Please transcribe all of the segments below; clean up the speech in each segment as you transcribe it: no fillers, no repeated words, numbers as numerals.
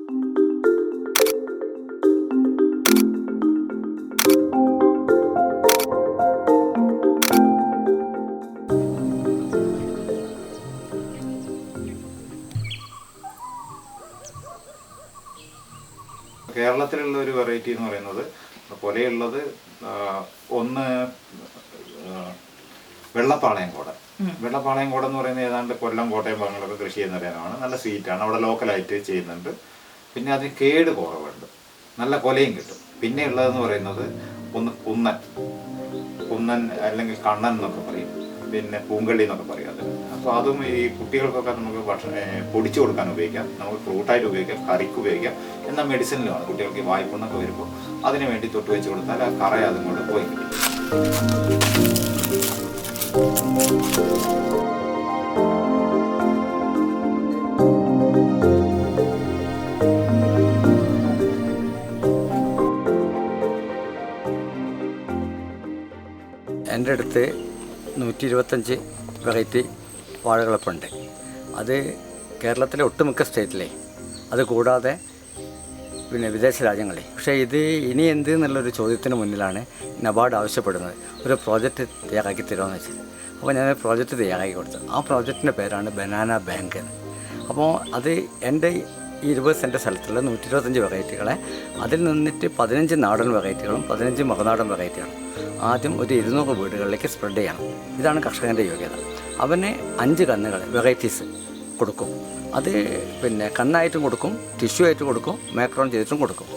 കേരളത്തിലുള്ള ഒരു വെറൈറ്റി എന്ന് പറയുന്നത് കൊലയുള്ളത് ഒന്ന് വെള്ളപ്പാളയംകോടൻ. വെള്ളപ്പാളയംകോടൻ എന്ന് പറയുന്നത് ഏതാണ്ട് കൊല്ലം, കോട്ടയം ഭാഗങ്ങളൊക്കെ കൃഷി ചെയ്യുന്ന ഒരിനമാണ്. നല്ല സ്വീറ്റാണ്, അവിടെ ലോക്കലായിട്ട് ചെയ്യുന്നുണ്ട്. പിന്നെ അതിന് കേട് കുറവുണ്ട്, നല്ല കൊലയും കിട്ടും. പിന്നെ ഉള്ളതെന്ന് പറയുന്നത് ഒന്ന് കുന്നൻ അല്ലെങ്കിൽ കണ്ണൻ എന്നൊക്കെ പറയും, പിന്നെ പൂങ്കള്ളി എന്നൊക്കെ പറയും. അത് അപ്പോൾ അതും ഈ കുട്ടികൾക്കൊക്കെ നമുക്ക് പൊടിച്ചു കൊടുക്കാൻ ഉപയോഗിക്കാം, നമുക്ക് ഫ്രൂട്ടായിട്ട് ഉപയോഗിക്കാം, കറിക്ക് ഉപയോഗിക്കാം. എന്നാൽ മെഡിസിനിലുമാണ് കുട്ടികൾക്ക് വായ്പുണ്ണൊക്കെ വരുമ്പോൾ അതിന് വേണ്ടി തൊട്ട് വെച്ച് കൊടുത്താൽ ആ കറ അതും കൊണ്ട് പോയി കിട്ടും. എൻ്റെ അടുത്ത് 125 വെറൈറ്റി വാഴകളപ്പുണ്ട്. അത് കേരളത്തിലെ ഒട്ടുമിക്ക സ്റ്റേറ്റിലെ, അത് കൂടാതെ പിന്നെ വിദേശ രാജ്യങ്ങളിൽ. പക്ഷേ ഇത് ഇനി എന്ത് എന്നുള്ളൊരു ചോദ്യത്തിന് മുന്നിലാണ് നബാർഡ് ആവശ്യപ്പെടുന്നത്, ഒരു പ്രോജക്റ്റ് തയ്യാറാക്കി തരുമെന്ന് വെച്ചാൽ. അപ്പോൾ ഞാൻ പ്രോജക്റ്റ് തയ്യാറാക്കി കൊടുത്തു. ആ പ്രോജക്റ്റിൻ്റെ പേരാണ് ബനാന ബാങ്ക്. അപ്പോൾ അത് എൻ്റെ ഈ 20 സെൻറ്റ് സ്ഥലത്തുള്ള 125 വെറൈറ്റികളെ അതിൽ നിന്നിട്ട് 15 നാടൻ വെറൈറ്റികളും 15 മറുനാടൻ വെറൈറ്റികളും ആദ്യം ഒരു 200 വീടുകളിലേക്ക് സ്പ്രെഡ് ചെയ്യണം. ഇതാണ് കർഷകൻ്റെ യോഗ്യത. അവന് 5 കന്നുകൾ വെറൈറ്റീസ് കൊടുക്കും. അത് പിന്നെ കന്നായിട്ടും കൊടുക്കും, ടിഷ്യൂ ആയിട്ട് കൊടുക്കും, മാക്രോൺ ചെയ്തിട്ടും കൊടുക്കും.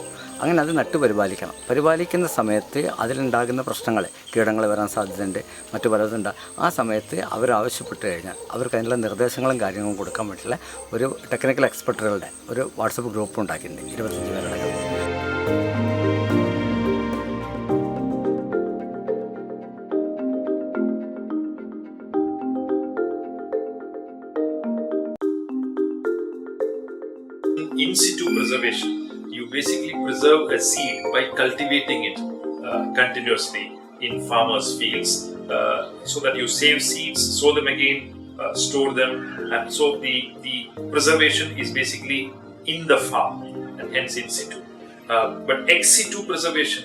അങ്ങനെ അത് നട്ട് പരിപാലിക്കണം. പരിപാലിക്കുന്ന സമയത്ത് അതിലുണ്ടാകുന്ന പ്രശ്നങ്ങൾ, കീടങ്ങൾ വരാൻ സാധ്യതയുണ്ട്, മറ്റു പലതുണ്ട്. ആ സമയത്ത് അവരാവശ്യപ്പെട്ട് കഴിഞ്ഞാൽ അവർക്ക് അതിനുള്ള നിർദ്ദേശങ്ങളും കാര്യങ്ങളും കൊടുക്കാൻ വേണ്ടിയിട്ടുള്ള ഒരു ടെക്നിക്കൽ എക്സ്പെർട്ടുകളുടെ ഒരു വാട്സപ്പ് ഗ്രൂപ്പ് ഉണ്ടാക്കിയിട്ടുണ്ട്, 25 പേരുടെ. In situ preservation, you basically preserve a seed by cultivating it continuously in farmers' fields, so that you save seeds, sow them again, store them, and so the preservation is basically in the farm and hence in situ. But ex situ preservation,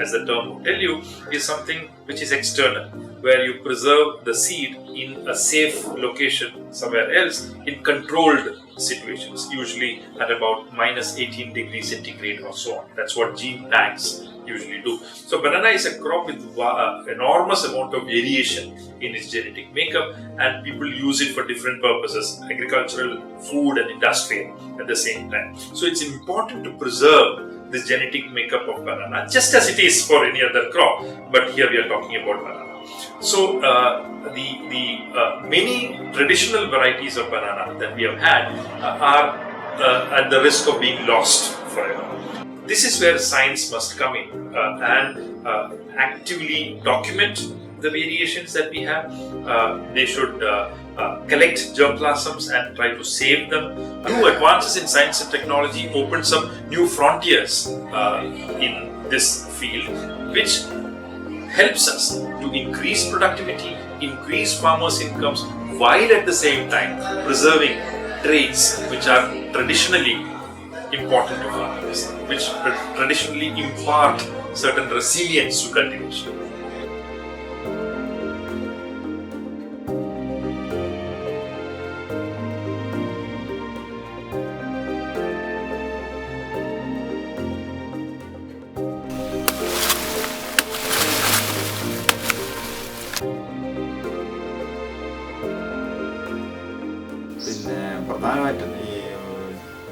as the term would tell you, is something which is external, where you preserve the seed in a safe location somewhere else in controlled situations, usually at about -18 degrees centigrade or so on. That's what gene tanks usually do. So banana is a crop with enormous amount of variation in its genetic makeup, and people use it for different purposes, agricultural, food and industrial at the same time. So it's important to preserve this genetic makeup of banana, just as it is for any other crop, but here we are talking about banana. So the many traditional varieties of banana that we have had are at the risk of being lost forever. This is where science must come in and actively document the variations that we have. They should collect germplasms and try to save them. New advances in science and technology opens up new frontiers in this field, which helps us to increase productivity, increase farmers' incomes, while at the same time preserving traits which are traditionally important to farmers, which traditionally impart certain resilience to cultivation. പിന്നെ പ്രധാനമായിട്ടും ഈ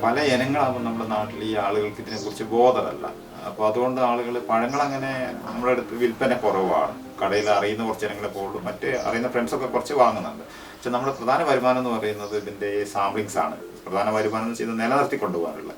പല ഇനങ്ങളാകുമ്പോൾ നമ്മുടെ നാട്ടിൽ ഈ ആളുകൾക്ക് ഇതിനെക്കുറിച്ച് ബോധമല്ല. അപ്പോൾ അതുകൊണ്ട് ആളുകൾ പഴങ്ങളങ്ങനെ നമ്മുടെ അടുത്ത് വിൽപ്പന കുറവാണ്. കടയിൽ അറിയുന്ന കുറച്ച് ഇനങ്ങളെ പോകുള്ളൂ, മറ്റ് അറിയുന്ന ഫ്രണ്ട്സൊക്കെ കുറച്ച് വാങ്ങുന്നുണ്ട്. പക്ഷെ നമ്മുടെ പ്രധാന വരുമാനം എന്ന് പറയുന്നത് ഇതിൻ്റെ സാമ്പിളിങ്സ് ആണ്. പ്രധാന വരുമാനം എന്ന് വെച്ചാൽ ഇത് നിലനിർത്തി കൊണ്ടുപോകാനുള്ള